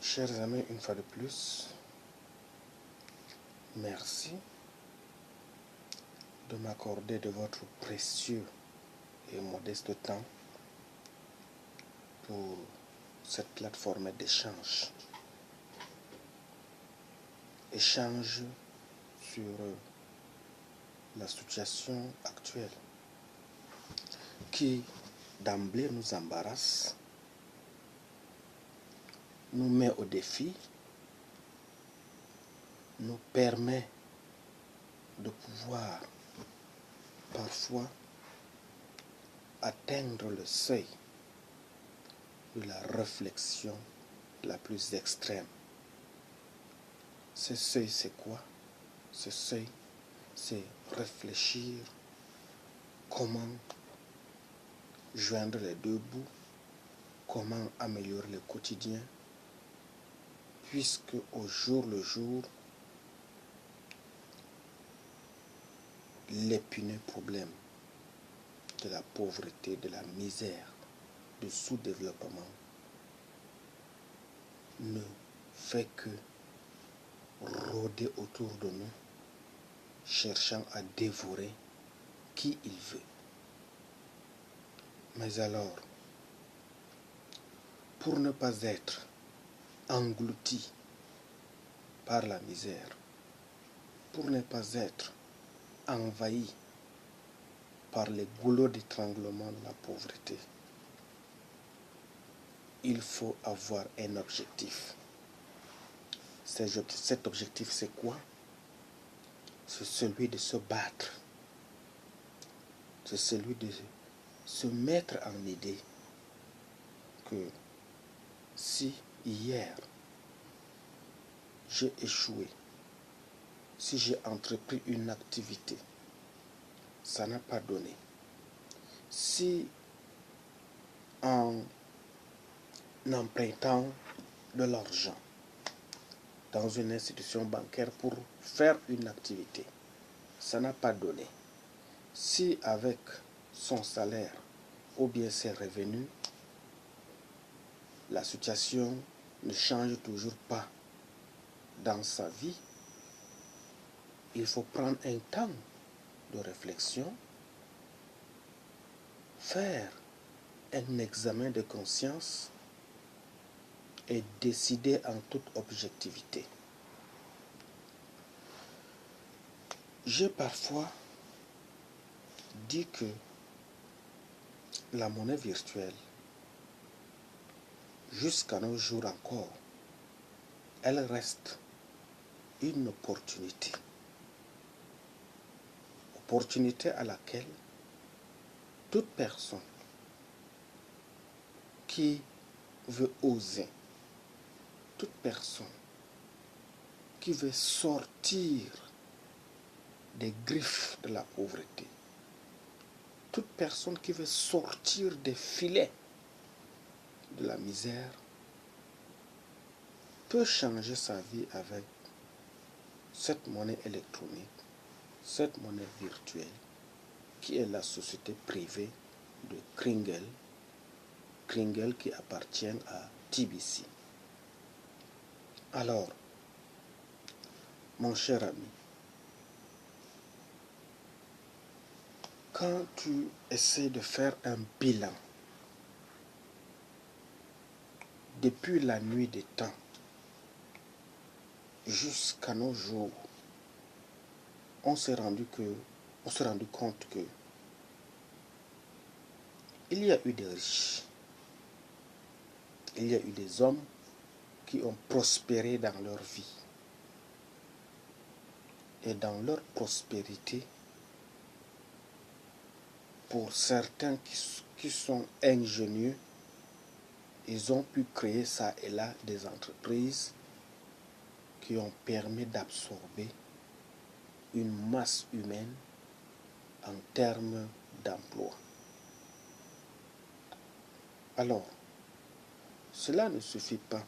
Chers amis, une fois de plus, merci de m'accorder de votre précieux et modeste temps pour cette plateforme d'échange. Échange sur la situation actuelle qui d'emblée nous embarrasse, nous met au défi, nous permet de pouvoir parfois atteindre le seuil de la réflexion la plus extrême. Ce seuil, c'est quoi? Ce seuil, c'est réfléchir comment joindre les deux bouts, comment améliorer le quotidien, puisque au jour le jour, l'épineux problème de la pauvreté, de la misère, du sous-développement ne fait que rôder autour de nous, cherchant à dévorer qui il veut. Mais alors, pour ne pas être englouti par la misère, pour ne pas être envahi par les goulots d'étranglement de la pauvreté, il faut avoir un objectif. Cet objectif, c'est quoi? C'est celui de se battre. C'est celui de se mettre en idée que si hier j'ai échoué, si j'ai entrepris une activité, ça n'a pas donné. Si en empruntant de l'argent dans une institution bancaire pour faire une activité, ça n'a pas donné. Si avec son salaire ou bien ses revenus, la situation ne change toujours pas dans sa vie, il faut prendre un temps de réflexion, faire un examen de conscience et décider en toute objectivité. J'ai parfois dit que la monnaie virtuelle, jusqu'à nos jours encore, elle reste une opportunité. Opportunité à laquelle toute personne qui veut oser, toute personne qui veut sortir des griffes de la pauvreté, toute personne qui veut sortir des filets de la misère peut changer sa vie avec cette monnaie électronique, cette monnaie virtuelle qui est la société privée de Kringle qui appartient à TBC. Alors, mon cher ami, quand tu essaies de faire un bilan depuis la nuit des temps jusqu'à nos jours, on s'est rendu compte que il y a eu des riches, il y a eu des hommes qui ont prospéré dans leur vie. Et dans leur prospérité, pour certains qui sont ingénieux, ils ont pu créer ça et là des entreprises qui ont permis d'absorber une masse humaine en termes d'emploi. Alors, cela ne suffit pas.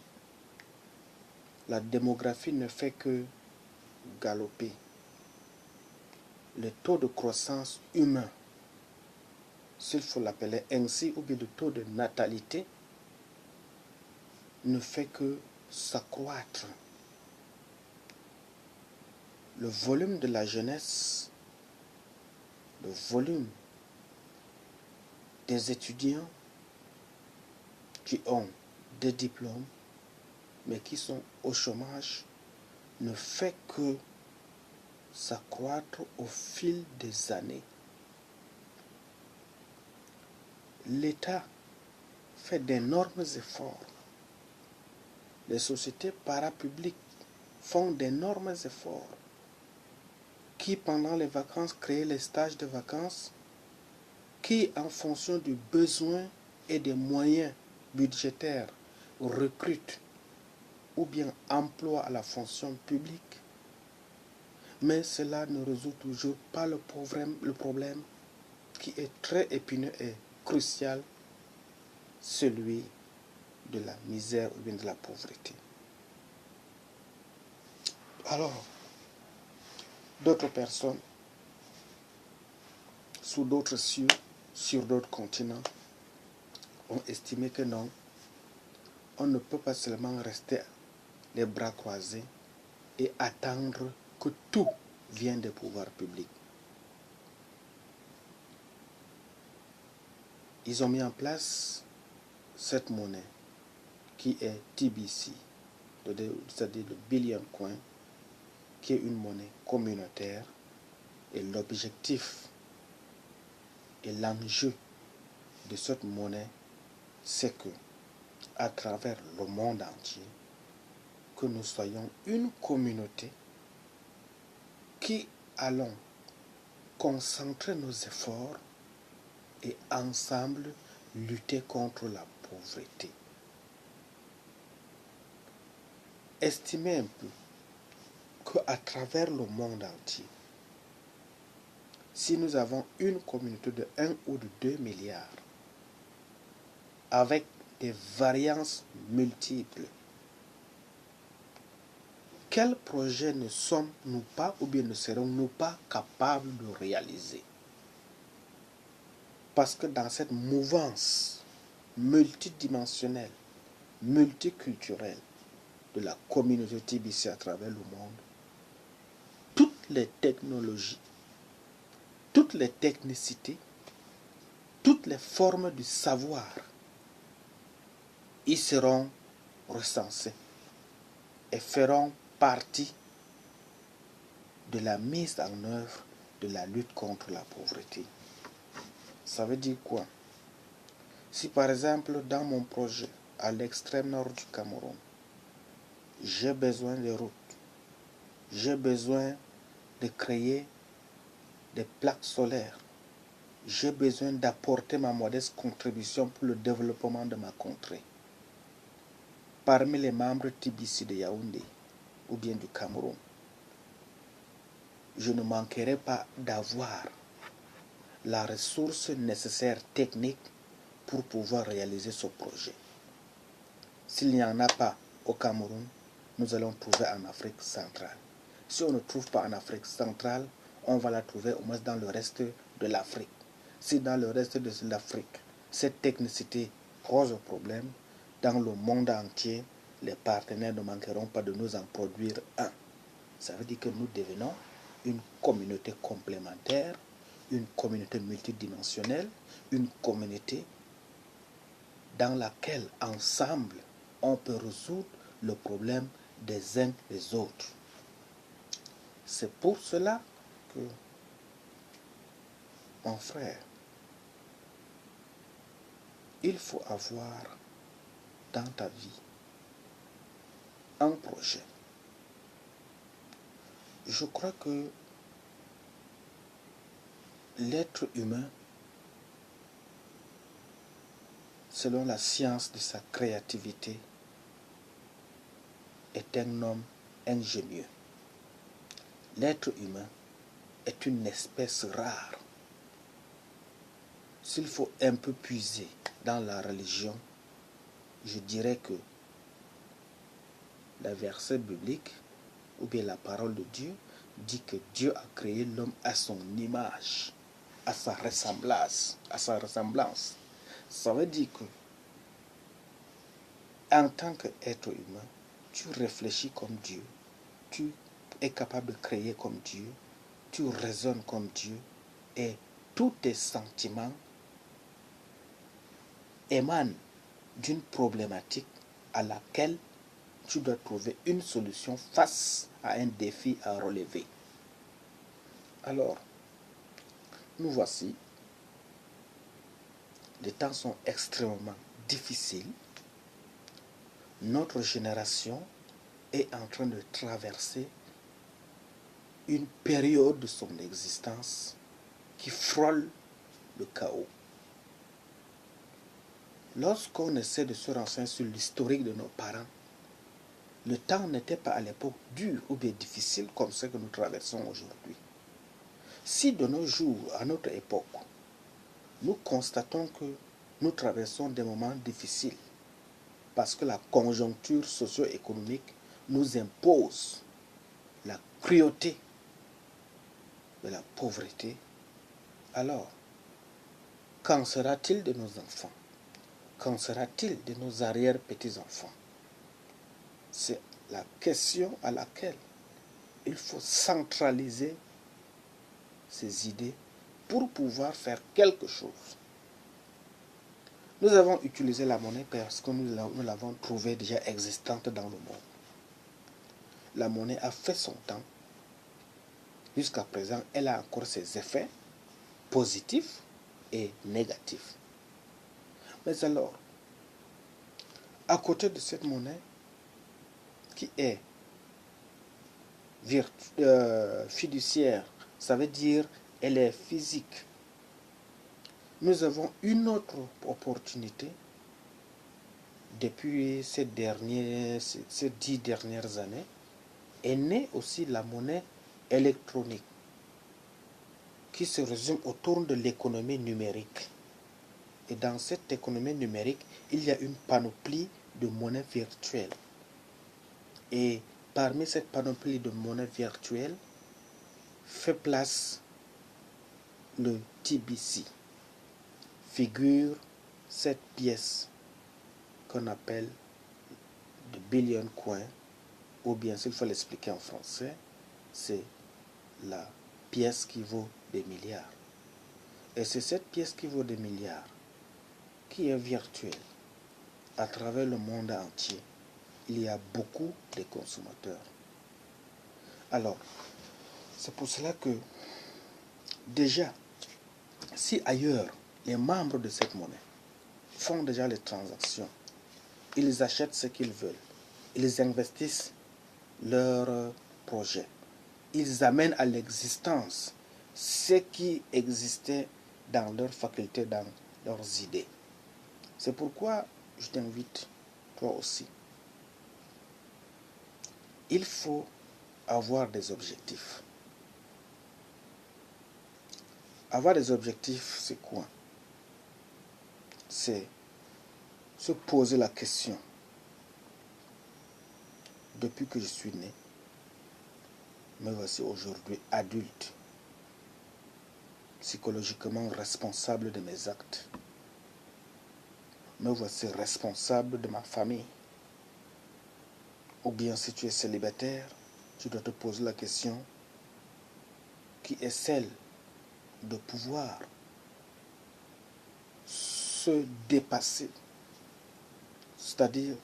La démographie ne fait que galoper. Le taux de croissance humain, s'il faut l'appeler ainsi, ou bien le taux de natalité, ne fait que s'accroître. Le volume de la jeunesse, le volume des étudiants qui ont des diplômes mais qui sont au chômage ne fait que s'accroître au fil des années. L'État fait d'énormes efforts. Les sociétés parapubliques font d'énormes efforts. Qui pendant les vacances créent les stages de vacances, qui en fonction du besoin et des moyens budgétaires recrutent ou bien emploient à la fonction publique. Mais cela ne résout toujours pas le problème qui est très épineux et crucial, celui de la misère ou bien de la pauvreté. Alors, d'autres personnes, sous d'autres cieux, sur d'autres continents, ont estimé que non, on ne peut pas seulement rester les bras croisés et attendre que tout vienne des pouvoirs publics. Ils ont mis en place cette monnaie qui est TBC, c'est-à-dire le Billion Coin, qui est une monnaie communautaire. Et l'objectif et l'enjeu de cette monnaie, c'est que, à travers le monde entier, que nous soyons une communauté qui allons concentrer nos efforts et ensemble lutter contre la pauvreté. Estimez un peu qu'à travers le monde entier, si nous avons une communauté de 1 ou de 2 milliards, avec des variances multiples, quel projet ne sommes-nous pas ou bien ne serons-nous pas capables de réaliser? Parce que dans cette mouvance multidimensionnelle, multiculturelle de la communauté TBC à travers le monde, toutes les technologies, toutes les technicités, toutes les formes du savoir y seront recensées et feront partie de la mise en œuvre de la lutte contre la pauvreté. Ça veut dire quoi? Si par exemple dans mon projet à l'extrême nord du Cameroun, j'ai besoin de routes, j'ai besoin de créer des plaques solaires, j'ai besoin d'apporter ma modeste contribution pour le développement de ma contrée. Parmi les membres TBC de Yaoundé ou bien du Cameroun, je ne manquerai pas d'avoir la ressource nécessaire technique pour pouvoir réaliser ce projet. S'il n'y en a pas au Cameroun, nous allons trouver en Afrique centrale. Si on ne trouve pas en Afrique centrale, on va la trouver au moins dans le reste de l'Afrique. Si dans le reste de l'Afrique, cette technicité pose problème, dans le monde entier, les partenaires ne manqueront pas de nous en produire un. Ça veut dire que nous devenons une communauté complémentaire, une communauté multidimensionnelle, une communauté dans laquelle, ensemble, on peut résoudre le problème des uns des autres. C'est pour cela que, mon frère, il faut avoir dans ta vie un projet. Je crois que l'être humain, selon la science de sa créativité, est un homme ingénieux. L'être humain est une espèce rare. S'il faut un peu puiser dans la religion, je dirais que le verset biblique ou bien la parole de Dieu dit que Dieu a créé l'homme à son image, à sa ressemblance, Ça veut dire que en tant qu'être humain, tu réfléchis comme Dieu, tu es capable de créer comme Dieu, tu raisonnes comme Dieu et tous tes sentiments émanent d'une problématique à laquelle tu dois trouver une solution face à un défi à relever. Alors, nous voici. Les temps sont extrêmement difficiles. Notre génération est en train de traverser une période de son existence qui frôle le chaos. Lorsqu'on essaie de se renseigner sur l'historique de nos parents, le temps n'était pas à l'époque dur ou bien difficile comme ce que nous traversons aujourd'hui. Si de nos jours, à notre époque, nous constatons que nous traversons des moments difficiles parce que la conjoncture socio-économique nous impose la cruauté de la pauvreté, alors qu'en sera-t-il de nos enfants? Qu'en sera-t-il de nos arrière-petits-enfants? C'est la question à laquelle il faut centraliser ces idées pour pouvoir faire quelque chose. Nous avons utilisé la monnaie parce que nous l'avons trouvée déjà existante dans le monde. La monnaie a fait son temps. Jusqu'à présent, elle a encore ses effets positifs et négatifs. Mais alors, à côté de cette monnaie qui est fiduciaire, ça veut dire elle est physique, nous avons une autre opportunité depuis ces 10 dernières années. Est née aussi la monnaie électronique qui se résume autour de l'économie numérique. Et dans cette économie numérique, il y a une panoplie de monnaies virtuelles. Et parmi cette panoplie de monnaies virtuelles, fait place le TBC. Figure cette pièce qu'on appelle le billion coin, ou bien s'il faut l'expliquer en français, c'est la pièce qui vaut des milliards. Et c'est cette pièce qui vaut des milliards qui est virtuelle. À travers le monde entier, il y a beaucoup de consommateurs. Alors, c'est pour cela que déjà, si ailleurs, les membres de cette monnaie font déjà les transactions, ils achètent ce qu'ils veulent, ils investissent leurs projets, ils amènent à l'existence ce qui existait dans leurs facultés, dans leurs idées. C'est pourquoi je t'invite, toi aussi. Il faut avoir des objectifs. Avoir des objectifs, c'est quoi? C'est se poser la question. Depuis que je suis né, me voici aujourd'hui adulte, psychologiquement responsable de mes actes. Me voici responsable de ma famille. Ou bien si tu es célibataire, tu dois te poser la question qui est celle de pouvoir se dépasser, c'est-à-dire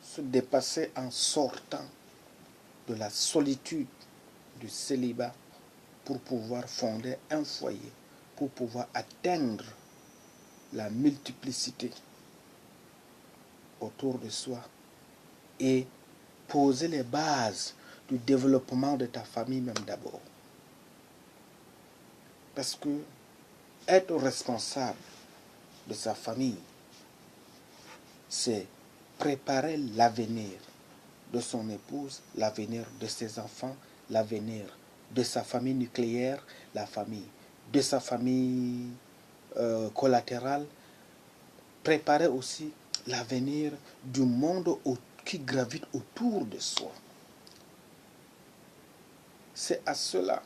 se dépasser en sortant de la solitude du célibat pour pouvoir fonder un foyer, pour pouvoir atteindre la multiplicité autour de soi et poser les bases du développement de ta famille même d'abord. Parce que être responsable de sa famille, c'est préparer l'avenir de son épouse, l'avenir de ses enfants, l'avenir de sa famille nucléaire, la famille de sa famille collatérale, préparer aussi l'avenir du monde qui gravite autour de soi. C'est à cela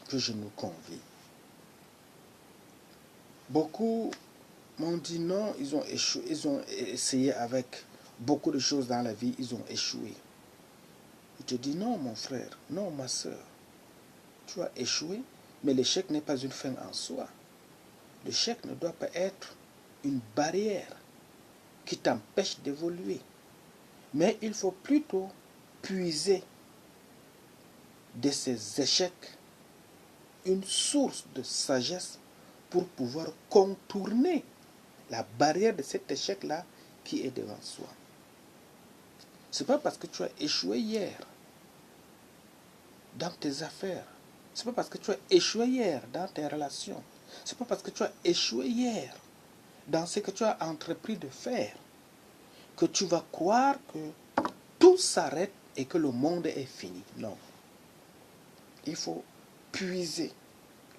que je nous convie. Beaucoup m'ont dit non, ils ont échoué, ils ont essayé avec beaucoup de choses dans la vie, ils ont échoué. Il te dit, non mon frère, non ma soeur, tu as échoué, mais l'échec n'est pas une fin en soi. L'échec ne doit pas être une barrière qui t'empêche d'évoluer. Mais il faut plutôt puiser de ces échecs une source de sagesse pour pouvoir contourner la barrière de cet échec-là qui est devant soi. Ce n'est pas parce que tu as échoué hier dans tes affaires, ce n'est pas parce que tu as échoué hier dans tes relations, ce n'est pas parce que tu as échoué hier dans ce que tu as entrepris de faire que tu vas croire que tout s'arrête et que le monde est fini. Non. Il faut puiser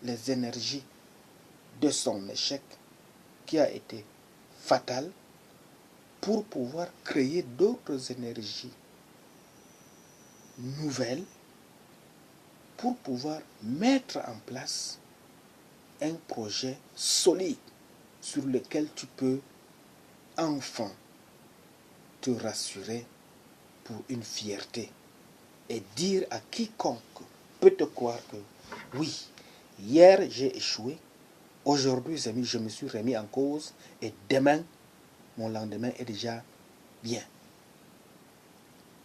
les énergies de son échec qui a été fatal pour pouvoir créer d'autres énergies nouvelles pour pouvoir mettre en place un projet solide sur lequel tu peux enfin te rassurer pour une fierté et dire à quiconque peut te croire que oui, hier j'ai échoué, aujourd'hui je me suis remis en cause et demain, mon lendemain est déjà bien.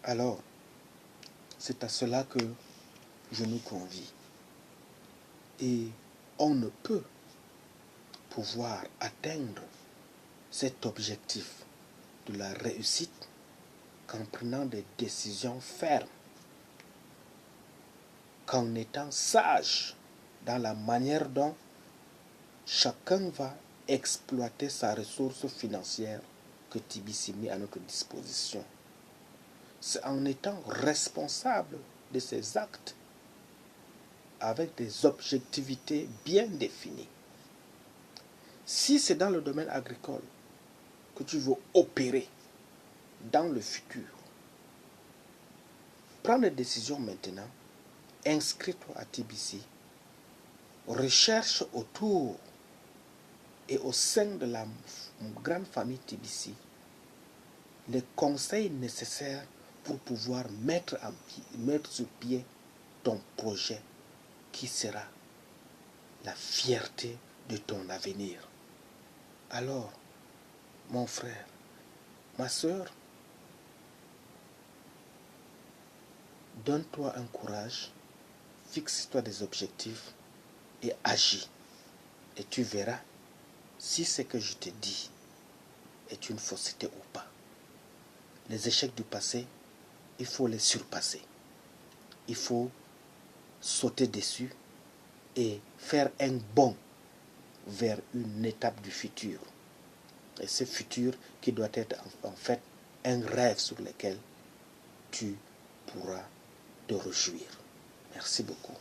Alors, c'est à cela que je nous convie. Et on ne peut pouvoir atteindre cet objectif de la réussite qu'en prenant des décisions fermes, qu'en étant sage dans la manière dont chacun va exploiter sa ressource financière que TBC met à notre disposition. C'est en étant responsable de ses actes avec des objectivités bien définies. Si c'est dans le domaine agricole que tu veux opérer dans le futur, prends des décisions maintenant, inscris-toi à TBC, recherche autour et au sein de la grande famille TBC les conseils nécessaires pour pouvoir mettre sur pied ton projet qui sera la fierté de ton avenir. Alors, mon frère, ma soeur, donne-toi un courage, fixe-toi des objectifs et agis. Et tu verras si ce que je te dis est une fausseté ou pas. Les échecs du passé, il faut les surpasser. Il faut sauter dessus et faire un bond vers une étape du futur. Et ce futur qui doit être en fait un rêve sur lequel tu pourras te réjouir. Merci beaucoup.